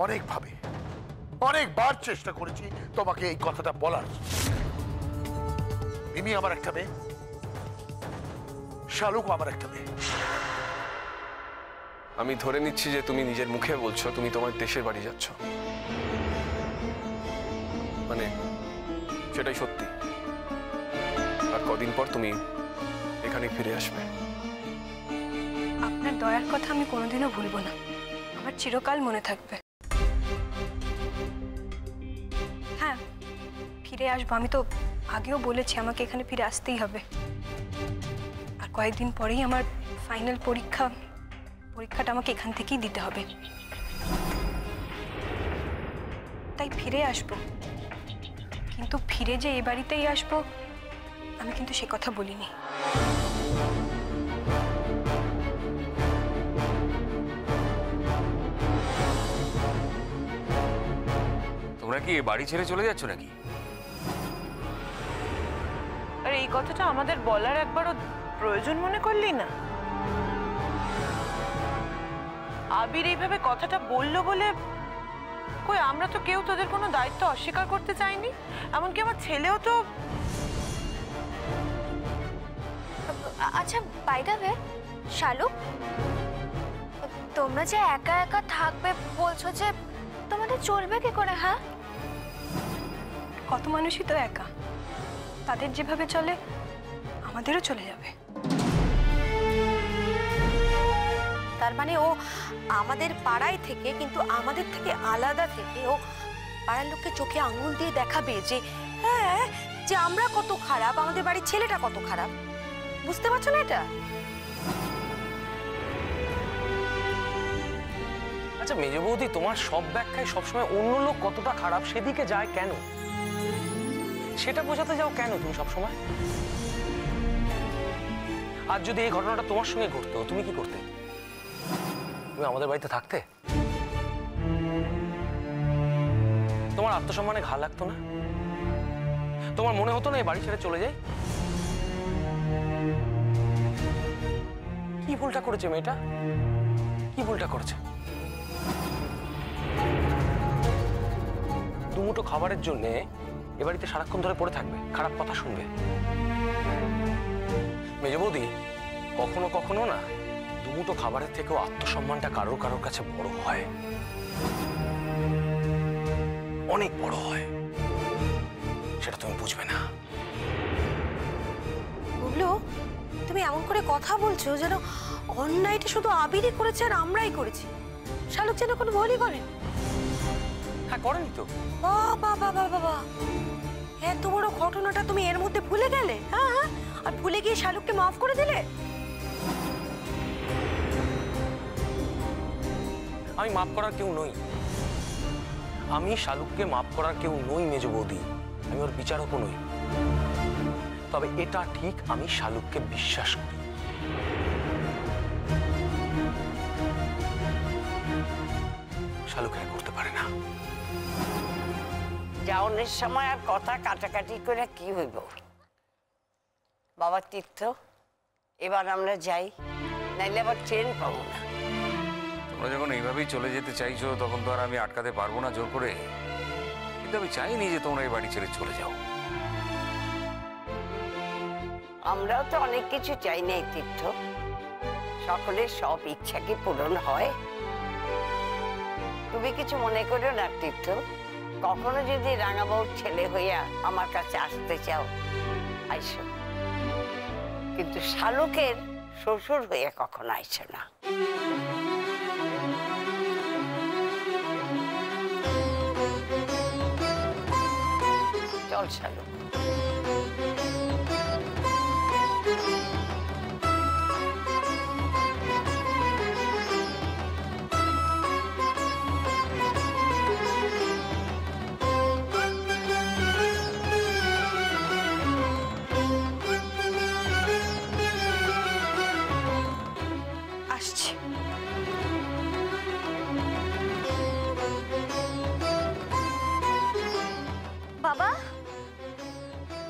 অনেকভাবে অনেকবার চেষ্টা করেছি তোমাকে এই কথাটা বলার। মিমি আমার একটা মেয়ে, শালুক আমার একটা মেয়ে। আমি ধরে নিচ্ছি যে তুমি নিজের মুখে বলছো তুমি তোমার দেশের বাড়ি যাচ্ছ, মানে সেটাই সত্যি। আর কদিন পর তুমি এখানে ফিরে আসবে। আপনার দয়ার কথা আমি কোনোদিনও ভুলবো না, আমার চিরকাল মনে থাকবে। হ্যাঁ, ফিরে আসবো। আমি তো আগেও বলেছি আমাকে এখানে ফিরে আসতেই হবে। আর কয়েকদিন পরেই আমার ফাইনাল পরীক্ষাটা আমাকে এখান থেকেই দিতে হবে, তাই ফিরে আসবো। কিন্তু ফিরে যে এ বাড়িতেই আসবো আমি কিন্তু সে কথা বলিনি। তোমরা কি বাড়ি ছেড়ে চলে যাচ্ছ নাকি? আর এই কথাটা আমাদের বলার একবারও প্রয়োজন মনে করলি না? আবির এইভাবে কথাটা বললো বলে কই আমরা তো কেউ তোদের কোনো দায়িত্ব অস্বীকার করতে চাইনি, এমনকি আমার ছেলেও তো। আচ্ছা বাই দ্য ওয়ে শালুক, তোমরা যে একা একা থাকবে বলছো, যে তোমাদের চলবে কি করে? হ্যাঁ, কত মানুষই তো একা, তাদের যেভাবে চলে আমাদেরও চলে যাবে। তার মানে ও আমাদের পাড়ায় থেকে, কিন্তু আমাদের থেকে আলাদা থেকে ও পাড়ার লোককে চোখে আঙুল দিয়ে দেখাবে যে হ্যাঁ, যে আমরা কত খারাপ, আমাদের বাড়ির ছেলেটা কত খারাপ। বুঝতে পারছো না এটা? আচ্ছা মেজ বৌদি, তোমার সব ব্যাখ্যায় সবসময় অন্য লোক কতটা খারাপ সেদিকে যায় কেন? সেটা বোঝাতে যাও কেন তুমি সবসময়? আর যদি এই ঘটনাটা তোমার সঙ্গে ঘটতো তুমি কি করতে? তুমি আমাদের বাড়িতে থাকতে? তোমার আত্মসম্মানে ঘা লাগতো না? তোমার মনে হতো না এই বাড়ি ছেড়ে চলে যাই? কি ভুলটা করেছে মেয়েটা? কি ভুলটা করেছে? দুমুঠো খাবারের জন্য এ বাড়িতে সারাক্ষণ ধরে পড়ে থাকবে, খারাপ কথা শুনবে। মেজ বৌদি, কখনো কখনো না দুমুঠো খাবারের থেকেও আত্মসম্মানটা কারোর কারোর কাছে বড় হয়, অনেক বড় হয়। সেটা তুমি বুঝবে না। বুবলু, তুমি এমন করে কথা বলছো যেন অন্যায়টা শুধু আবিরই করেছে আর আমরাই করেছি। শালুক যেন কোনো ভুলই করেন। হ্যাঁ করেনি তো। বাবা বাবা বাবা, এত বড় ঘটনাটা তুমি এর মধ্যে ভুলে গেলে? হ্যাঁ হ্যাঁ, আর ভুলে গিয়ে শালুককে মাফ করে দিলে? আমি মাফ করার কেউ নই। আমি শালুককে মাফ করার কেউ নই মেজ বৌদি। আমি ওর বিচারকও নই। তবে এটা ঠিক, আমি শালুককে বিশ্বাস করি। শালুক এটা করতে পারে না। যাওনের সময় আর কথা কাটাকাটি করে কি হইব? বাবা তীর্থ, এবার আমরা যাই, নাইলে আবার ট্রেন পাবো না। তোমরা যখন এইভাবেই চলে যেতে চাইছো তখন তো আর আমি আটকাতে পারবো না জোর করে। কিন্তু আমি চাইনি যে তোমরা এই বাড়ি ছেড়ে চলে যাও। আমরাও তো অনেক কিছু চাই না তীর্থ, সকলের সব ইচ্ছা কি পূরণ হয়? তুমি কিছু মনে করো না তীর্থ, কখনো যদি রাঙাবাবুর ছেলে হইয়া আমার কাছে আসতে চাও আইসো, কিন্তু শালুকের শ্বশুর হইয়া কখনো আইসো না। চল শালুক। আসছি। বাবা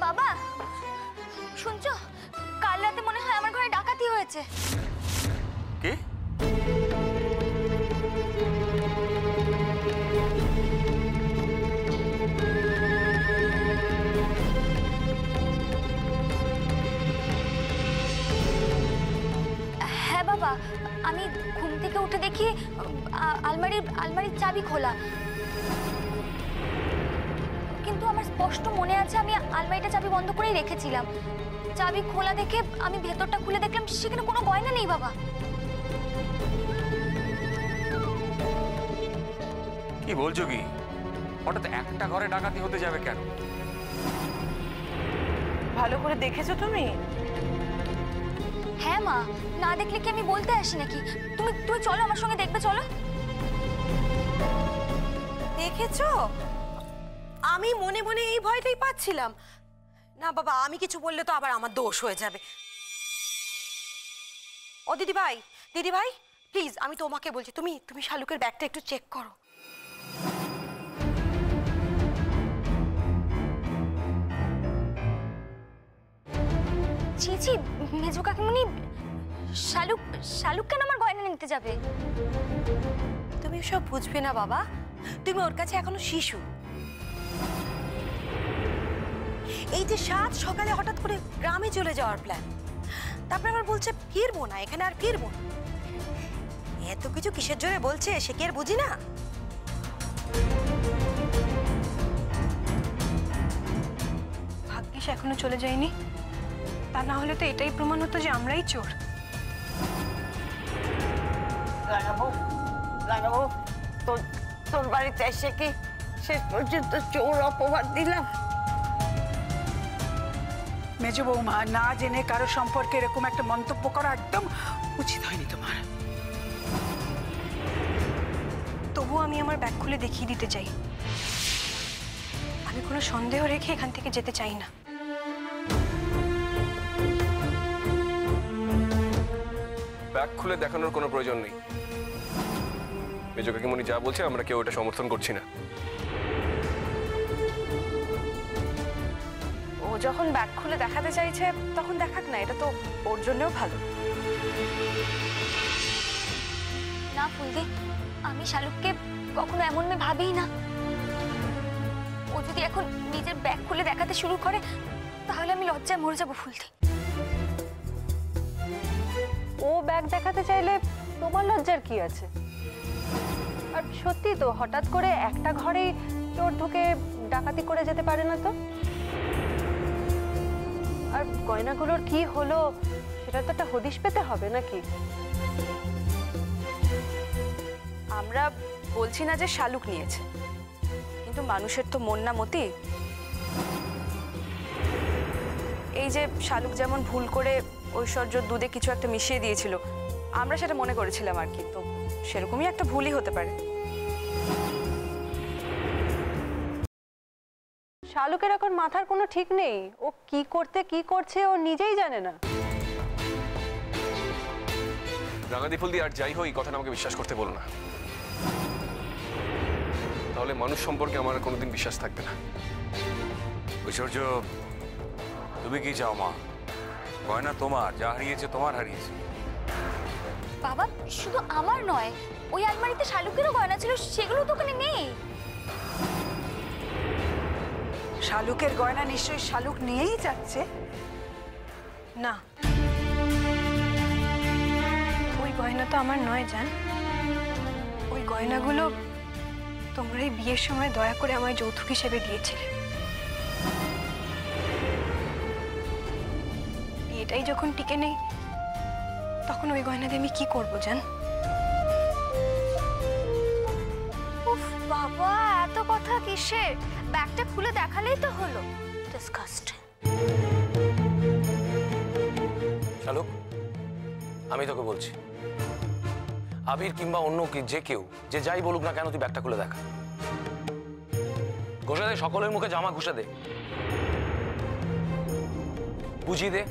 বাবা, শুনছো? কাল রাতে মনে হয় আমার ঘরে ডাকাতি হয়েছে। কি? হ্যাঁ বাবা, আমি ঘুম থেকে উঠে দেখি আলমারির চাবি খোলা। কিন্তু আমার স্পষ্ট মনে আছে আমি আলমারিটা চাবি বন্ধ করেই রেখেছিলাম। চাবি খোলা দেখে আমি ভেতরটা খুলে দেখলাম সেখানে কোনো গয়না নেই বাবা। কি বলছো কি? হঠাৎ একটা ঘরে ডাকাতি হতে যাবে কেন? ভালো করে দেখেছো তুমি? হ্যাঁ মা, না দেখলে কি আমি বলতে আসি নাকি? তুমি চলো আমার সঙ্গে, দেখবে চলো। দেখেছো, আমি মনে মনে এই ভয়টাই পাচ্ছিলাম। না বাবা, আমি কিছু বললে তো আবার আমার দোষ হয়ে যাবে। ও দিদি ভাই প্লিজ, আমি তোমাকে বলছি, তুমি শালুকের ব্যাগটা একটু চেক করো। ছি ছি, মেজো কাকিমুনি, শালুক কেন আমার গয়না নিতে যাবে? তুমি সব বুঝবে না বাবা, তুমি ওর কাছে এখনো শিশু। এই যে সাত সকালে হঠাৎ করে গ্রামে চলে যাওয়ার প্ল্যান, তারপরে আবার বলছে ফিরবো না, এখানে আর ফিরবো না। এত কিছু কিসের জন্য বলছে সে কি আর বুঝি না? ভাগ্যিস এখনো চলে যায়নি, তা না হলে তো এটাই প্রমাণ হতো যে আমরাই চোর। রাঙাবো, তোর বাড়িতে এসে কি শেষ পর্যন্ত চোর অপবাদ দিলাম? মেজ বৌমা, না জেনে কারো সম্পর্কে এরকম একটা মন্তব্য করা একদম উচিত হয়নি তোমার। তবুও আমি আমার ব্যাগ খুলে দেখিয়ে দিতে চাই, আমি কোনো সন্দেহ রেখে এখান থেকে যেতে চাই না। ব্যাগ খুলে দেখানোর কোনো প্রয়োজন নেই। মেজো কাকিমণি যা বলছে আমরা কেউ এটা সমর্থন করছি না। ও যখন ব্যাগ খুলে দেখাতে চাইছে তখন দেখাক না, এটা তো ওর জন্যও ভালো। না ফুলদি, আমি শালুককে কখনো এমন মেয়ে ভাবিই না। ও যদি এখন নিজের ব্যাগ খুলে দেখাতে শুরু করে তাহলে আমি লজ্জায় মরে যাবো ফুলদি। ও ব্যাগ দেখাতে চাইলে তোমার লজ্জার কি আছে? আর সত্যি তো হঠাৎ করে একটা ঘরেই চোর ঢুকে ডাকাতি করে যেতে পারে না তো। আর গয়নাগুলোর কি হলো সেটা তো একটা হদিশ পেতে হবে নাকি? আমরা বলছি না যে শালুক নিয়েছে, কিন্তু মানুষের তো মন না মতি। এই যে শালুক যেমন ভুল করে ঐশ্বর্যর দুধে কিছু একটা মিশিয়ে দিয়েছিল, আমরা সেটা মনে করেছিলাম আর কি, তো সেরকমই একটা ভুলই হতে পারে। শালুকের এখন মাথার কোনো ঠিক নেই, ও কি করছে ও নিজেই জানে না। রাঙাদি ফুলদি, আর যাই হোক, এই কথাটা আমাকে বিশ্বাস করতে বলো না, তাহলে মানুষ সম্পর্কে আমার কোনোদিন বিশ্বাস থাকবে না। ঐশ্বর্য, তুমি কি চাও মা? গয়না তোমার, যা হারিয়েছে তোমার হারিয়েছে। বাবা, শুধু আমার নয়, ওই আলমারিতে শালুকেরও গয়না ছিল, সেগুলো তো ওখানে নেই। শালুকের গয়না নিশ্চয়ই শালুক নিয়েই যাচ্ছে। না, ওই গয়না তো আমার নয় জান। ওই গয়নাগুলো তোমরাই বিয়ের সময় দয়া করে আমায় যৌতুক হিসেবে দিয়েছিলে। বিয়েটাই যখন টিকে নেই তখন ওই গয়না দিয়ে আমি কি করবো জান? উফ বাবা, এত কথা কিসের? ব্যাগটা খুলে দেখালেই তো হলো। ডিসকাস্ট। শালুক, আমি তোকে বলছি, আবির কিংবা অন্য যে কেউ যে যাই বলুক না কেন, তুই ব্যাগটা খুলে দেখা। ঘষে দে, সকলের মুখে জামা ঘষে দে, বুঝিয়ে দে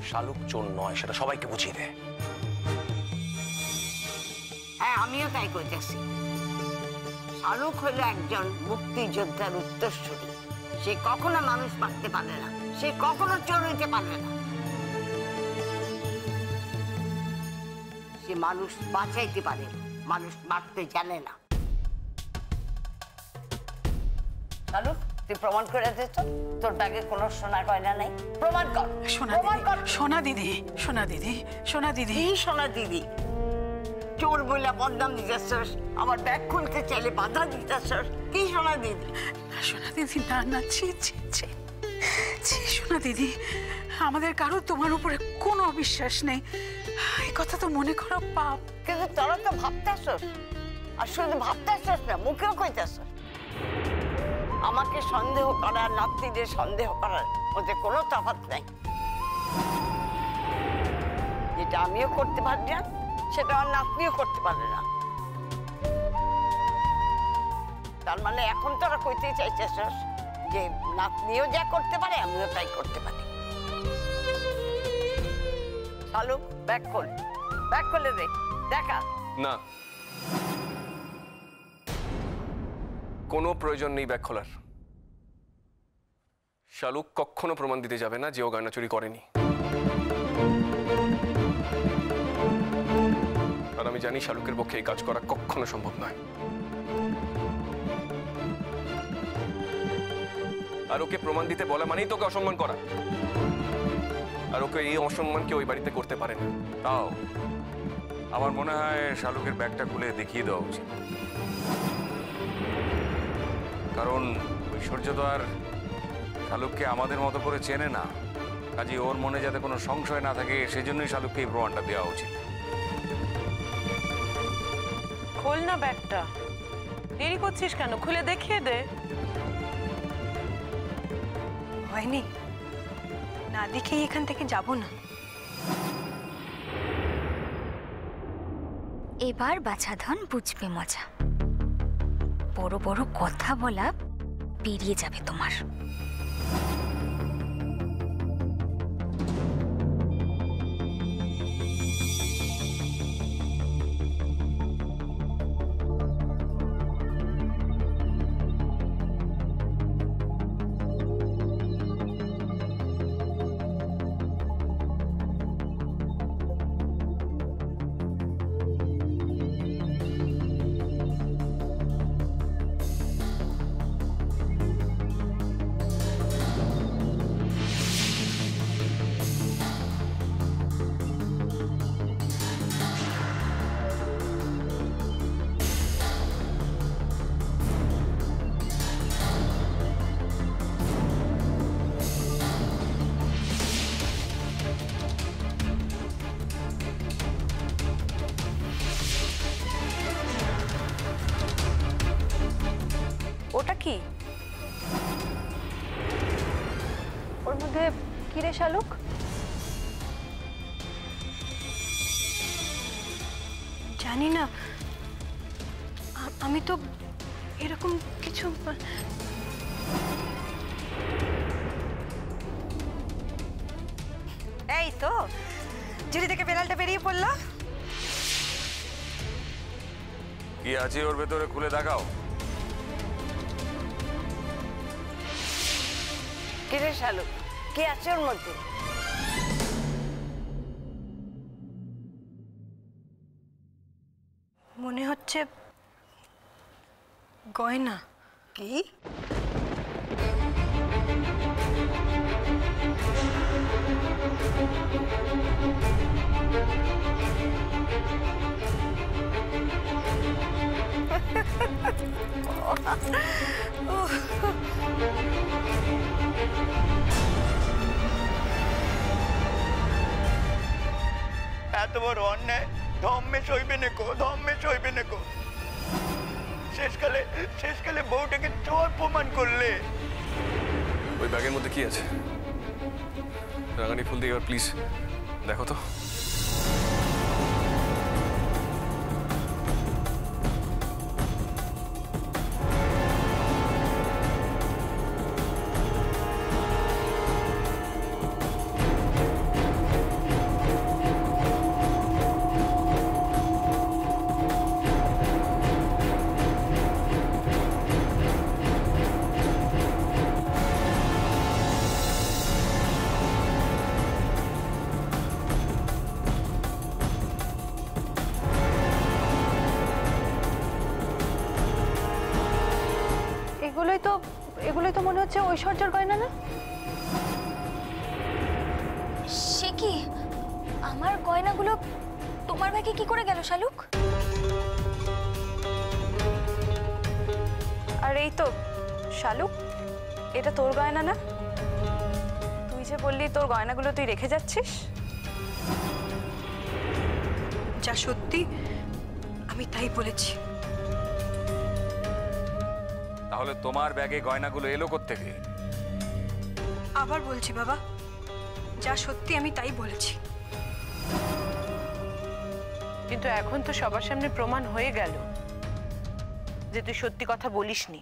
শালুক চোর নয়, সেটা সবাইকে বুঝিয়ে দে। হ্যাঁ, আমিও তাই করতেছি। শালুক হলো একজন মুক্তিযোদ্ধার উত্তরসূরি। সে কখনো মানুষ মারতে পারে না, সে কখনো চোর হইতে পারে না। সে যে মানুষ বাঁচাইতে পারে, মানুষ মারতে জানে না। শালুক, তুই প্রমাণ করে দে তো, তোর ব্যাগে কোনো সোনা গয়না নেই। প্রমাণ কর। সোনা দিদি, সোনা দিদি, সোনা দিদি। কি সোনা দিদি? চোর বলে বদনাম দিতেছস, আমার ব্যাগ খুলতে চাইলে বাধা দিতেছস। কি সোনা দিদি? সোনা দিদি, না না, ছি ছি ছি ছি। সোনা দিদি, আমাদের কারো তোমার উপরে কোনো অবিশ্বাস নেই, এই কথা তো মনে করো পাপ। কিন্তু তোরা তো ভাবতেছস, আর শুধু ভাবতেছস না, মুখেও কইতেছস। আমাকে সন্দেহ করার, নাতিদের সন্দেহ করার মধ্যে কোনো তফাৎ নাই। যেটা আমিও করতে পারি না, সেটা আমার নাতনিও করতে পারে না। তার মানে এখন তোরা কইতে চাইতেছস যে নাতনিও যা করতে পারে আমিও তাই করতে পারি। শালুক, ব্যাগ খোল, ব্যাগ খুলে দে, দেখা। না, কোনো প্রয়োজন নেই ব্যাগ খোলার। শালুক কখনো প্রমাণ দিতে যাবে না যে ও গয়না চুরি করেনি। আর আমি জানি শালুকের পক্ষে এই কাজ করা কখনো সম্ভব নয়। আর ওকে প্রমাণ দিতে বলা মানেই তোকে অসম্মান করা, আর ওকে এই অসম্মানকে ওই বাড়িতে করতে পারে না। তাও আমার মনে হয় শালুকের ব্যাগটা খুলে দেখিয়ে দেওয়া উচিত, কারণ ঐশ্বর্য তো আর শালুককে আমাদের মতো করে চেনে না। কাজে ওর মনে যাতে কোনো সংশয় না থাকে, সেজন্যই শালুককে এই প্রমাণটা দেওয়া উচিত। খোল না ব্যাগটা, দেরি করছিস কেন? খুলে দেখিয়ে দে। হয়নি, না দেখেই এখান থেকে যাব না। এবার বাছাধন বুঝবে মজা, বড় বড় কথা বলা বেরিয়ে যাবে তোমার। ওটা কি? ওর মধ্যে কি রে শালুক? জানি না, আমি তো এরকম কিছু। এই তো ঝুড়ি থেকে বেড়ালটা বেরিয়ে পড়লো। কি আছে ওর ভেতরে খুলে দেখাও। কি রে শালুক, কি আছে ওর মধ্যে? মনে হচ্ছে গয়না। কি? এত বড় অন্যায় ধম্মে সইবে নেকো, ধম্মে সইবে নেকো। শেষকালে বউটাকে চোর প্রমাণ করলে। ওই ব্যাগের মধ্যে কি আছে? রাগানি ফুল দিয়ে এবার প্লিজ দেখো তো। এগুলোই তো মনে হচ্ছে ঐশ্বর্যের গয়না না? সে কি আমার গয়নাগুলো তোমার ব্যাগে কি করে গেল শালুক? আর এই তো শালুক, এটা তোর গয়না না? তুই যে বললি তোর গয়নাগুলো তুই রেখে যাচ্ছিস। যা সত্যি আমি তাই বলেছি। তাহলে তোমার ব্যাগে গয়নাগুলো এলো কোত্থেকে? আবার বলছি বাবা, যা সত্যি আমি তাই বলেছি। কিন্তু এখন তো সবার সামনে প্রমাণ হয়ে গেল যে তুই সত্যি কথা বলিসনি।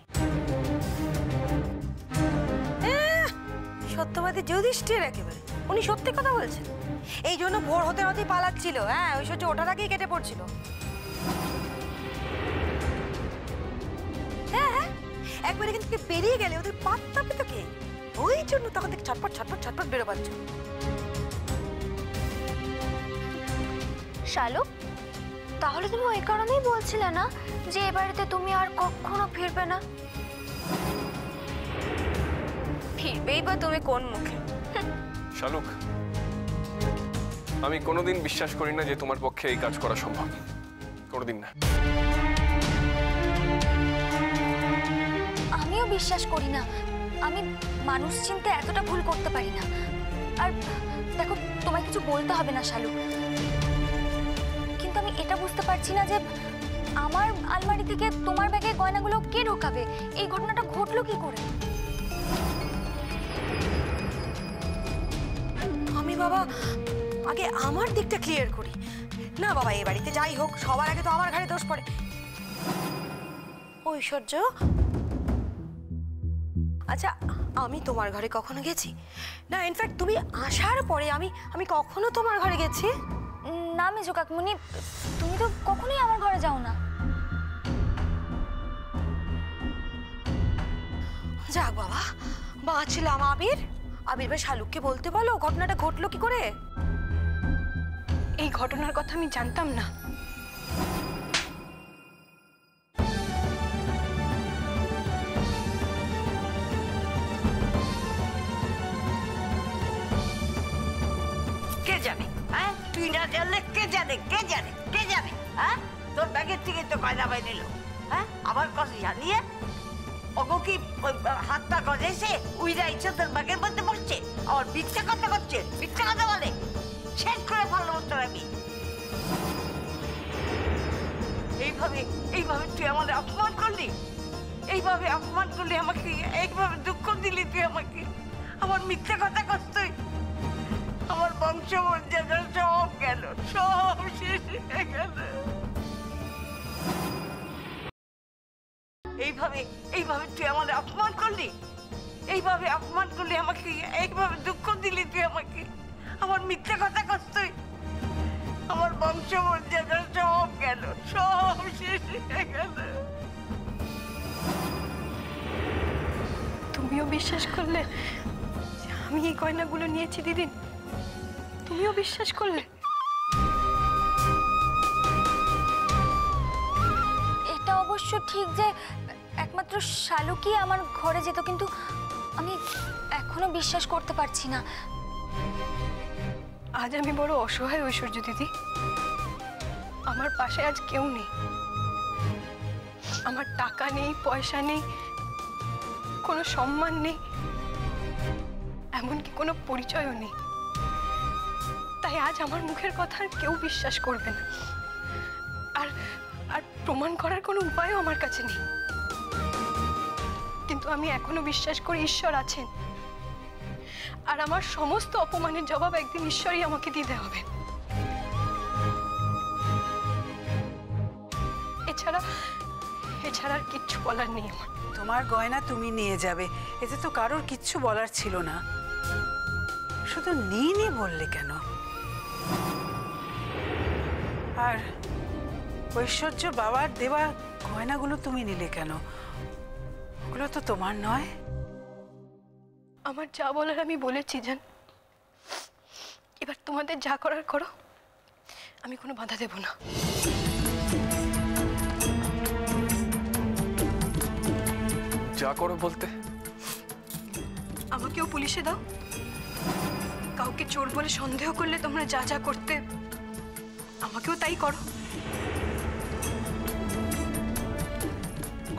সত্যবাদী যুধিষ্ঠির একেবারে, উনি সত্যি কথা বলছেন। এই জন্য ভোর হতে হতেই পালাচ্ছিল। হ্যাঁ, ঐশ্বর্য ওঠার আগেই কেটে পড়ছিল। হ্যাঁ, একবার এখান থেকে বেরিয়ে গেলে ওদের পাত্তা পেত কে? ওই জন্য তখন থেকে ছটপট ছটপট ছটপট বেরোবাচ্ছ। শালুক, তাহলে তুমি ওই কারণেই বলছিলে না যে এ বাড়িতে তুমি আর কখনো ফিরবে না? ফিরবেই বা তুমি কোন মুখে? শালুক, আমি কোনোদিন বিশ্বাস করি না যে তোমার পক্ষে এই কাজ করা সম্ভব। কোনোদিন না। আমিও বিশ্বাস করি না। আমি মানুষ চিনতে এতটা ভুল করতে পারি না। আর দেখো, তোমায় কিছু বলতে হবে না শালুক, কিন্তু আমি এটা বুঝতে পারছি না যে আমার আলমারি থেকে তোমার ব্যাগে গয়নাগুলো কে ঢোকাবে? এই ঘটনাটা ঘটলো কি করে? আমি বাবা আগে আমার দিকটা ক্লিয়ার করি না। বাবা, এই বাড়িতে যাই হোক, সবার আগে তো আমার ঘাড়ে দোষ পড়ে। ঐশ্বর্য, আচ্ছা আমি তোমার ঘরে কখনো গেছি? না, ইনফ্যাক্ট তুমি আসার পরে আমি কখনো তোমার ঘরে গেছি? না মেজো কাকিমুনি, তুমি তো কখনোই আমার ঘরে যাও না। যাক বাবা, বাঁচলাম। আবির ভাই শালুককে বলতে বলো ঘটনাটা ঘটলো কি করে। এই ঘটনার কথা আমি জানতাম না। কে জানে? হ্যাঁ, তুই না জানলে কে জানে? কে জানে? কে জানে? হ্যাঁ, তোর ব্যাগের থেকে তো গয়না বাই নিল। হ্যাঁ, আমার কথা জানিয়ে ওগো কি হাত পা গজেছে উইরা ইচ্ছে তোর ব্যাগের মধ্যে পড়ছে, আর মিথ্যা কথা করছে, মিথ্যা কথা বলে। শেষ করে ভালো মতো আমি। এইভাবে তুই আমাদের অপমান করলি, এইভাবে অপমান করলি আমাকে, এইভাবে দুঃখ দিলি তুই আমাকে। আমার মিথ্যা কথা কর তুই। আমার বংশ মর্যাদা সব গেল, সব শেষ হয়ে গেল। এইভাবে তুই আমাদের অপমান করলি, এইভাবে অপমান করলি আমাকে, এইভাবে দুঃখ দিলি তুই আমাকে। আমার মিথ্যা কথা কর তুই। আমার বংশ মর্যাদা সব গেল, সব শেষ হয়ে গেল। তুমিও বিশ্বাস করলে যে আমি এই গয়নাগুলো নিয়েছি দিদি? তুমিও বিশ্বাস করলে? এটা অবশ্য ঠিক যে একমাত্র শালুকই আমার ঘরে যেত, কিন্তু আমি এখনো বিশ্বাস করতে পারছি না। আজ আমি বড় অসহায় ঐশ্বর্য দিদি। আমার পাশে আজ কেউ নেই। আমার টাকা নেই, পয়সা নেই, কোনো সম্মান নেই, এমনকি কোনো পরিচয়ও নেই। তাই আজ আমার মুখের কথা আর কেউ বিশ্বাস করবে না। আর প্রমাণ করার কোনো উপায়ও আমার কাছে নেই। কিন্তু আমি এখনো বিশ্বাস করি ঈশ্বর আছেন, আর আমার সমস্ত অপমানের জবাব একদিন ঈশ্বরই আমাকে দিতে হবে। এছাড়া আর কিচ্ছু বলার নেই আমার। তোমার গয়না তুমি নিয়ে যাবে, এতে তো কারোর কিচ্ছু বলার ছিল না। শুধু নিয়ে বললে কেন? আর ঐশ্বর্য বাবার দেওয়া গয়নাগুলো তুমি নিলে কেন? ওগুলো তো তোমার নয়। আমার যা বলার আমি বলেছি জান। এবার তোমাদের যা করার করো, আমি কোনো বাধা দেব না। যা করো বলতে? আমাকেও পুলিশে দাও। কাউকে চোর বলে সন্দেহ করলে তোমরা যা যা করতে, আমাকেও তাই করো।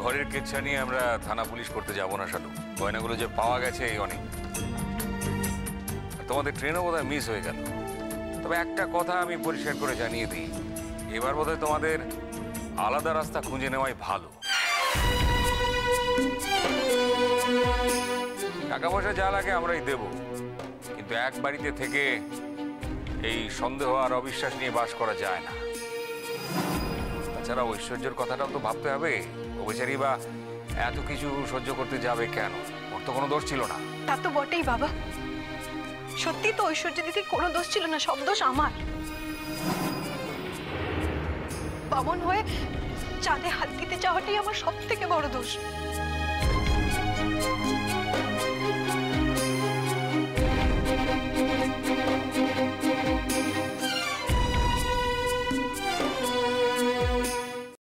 ঘরের কেচ্ছা নিয়ে আমরা থানা পুলিশ করতে যাব না শালু। গয়নাগুলো যে পাওয়া গেছে এই অনেক। তোমাদের ট্রেনও বোধহয় মিস হয়ে গেল। তবে একটা কথা আমি পরিষ্কার করে জানিয়ে দিই, এবার বোধহয় তোমাদের আলাদা রাস্তা খুঁজে নেওয়াই ভালো। টাকা পয়সা যা লাগে আমরাই দেব, কিন্তু এক বাড়িতে থেকে এই সন্দেহ আর অবিশ্বাস নিয়ে বাস করা যায় না। তাছাড়া ঐশ্বর্যের কথাটাও তো ভাবতে হবে। ও বেচারি বা এত কিছু সহ্য করতে যাবে কেন? ওর তো কোনো দোষ ছিল না। তা তো বটেই বাবা, সত্যি তো ঐশ্বর্য দিদির কোনো দোষ ছিল না, সব দোষ আমার। বামন হয়ে চাঁদে হাত দিতে চাওয়াটাই আমার সব থেকে বড় দোষ।